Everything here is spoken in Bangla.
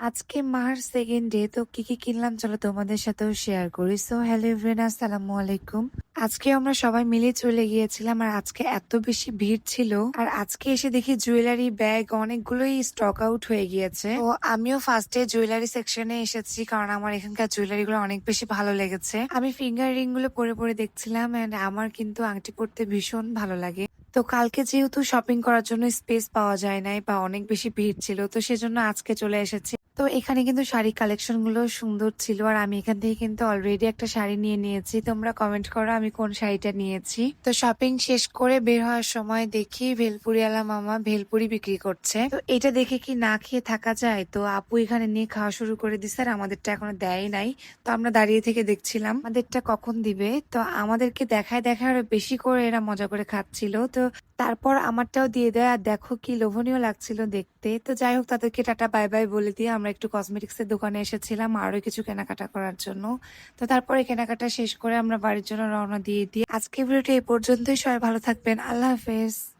আজকে মার্চ 2nd ডে তো কি কিনলাম চলো তোমাদের সাথেও শেয়ার করি। সো হ্যালো এভরিওয়ান, আসসালামু আলাইকুম। আজকে আমরা সবাই মিলে চলে গিয়েছিলাম আর আজকে এত বেশি ভিড় ছিল আর আজকে এসে দেখি জুয়েলারি ব্যাগ অনেকগুলোই স্টক আউট হয়ে গিয়েছে। তো আমিও ফার্স্টে জুয়েলারি সেকশনে এসেছি কারণ আমার এখানকার জুয়েলারি গুলো অনেক বেশি ভালো লেগেছে। আমি ফিঙ্গার রিং গুলো পরে পরে দেখছিলাম এন্ড আমার কিন্তু আংটি পরতে ভীষণ ভালো লাগে। তো কালকে যেহেতু শপিং করার জন্য স্পেস পাওয়া যায় নাই বা অনেক বেশি ভিড় ছিল, তো সেজন্য আজকে চলে এসেছি। তো এখানে কিন্তু শাড়ি কালেকশন গুলো সুন্দর ছিল আর আমি এখান থেকে কিন্তু অলরেডি একটা শাড়ি নিয়ে নিয়েছি। তোমরা কমেন্ট করো আমি কোন শাড়িটা নিয়েছি। তো শপিং শেষ করে বের হওয়ার সময় দেখি ভেলপুরিওয়ালা মামা ভেলপুরি বিক্রি করছে। তো এটা দেখে কি না খেয়ে থাকা যায়? তো আপু এখানে নিয়ে খাওয়া শুরু করে দিচ্ছে আর আমাদেরটা এখনো দেয় নাই। তো আমরা দাঁড়িয়ে থেকে দেখছিলাম আমাদেরটা কখন দিবে। তো আমাদেরকে দেখায় দেখায় আরো বেশি করে এরা মজা করে খাচ্ছিল। তো তারপর আমারটাও দিয়ে দেয় আর দেখো কি লোভনীয় লাগছিল দেখতে। তো যাই হোক, তাদেরকে টাটা বাই বাই বলে দিয়ে আমরা একটু কসমেটিক্স এর দোকানে এসেছিলাম আরো কিছু কেনাকাটা করার জন্য। তো তারপরে কেনাকাটা শেষ করে আমরা বাড়ির জন্য রওনা দিয়ে দিই। আজকে ভিডিওটা এই পর্যন্তই। সবাই ভালো থাকবেন। আল্লাহ হাফেজ।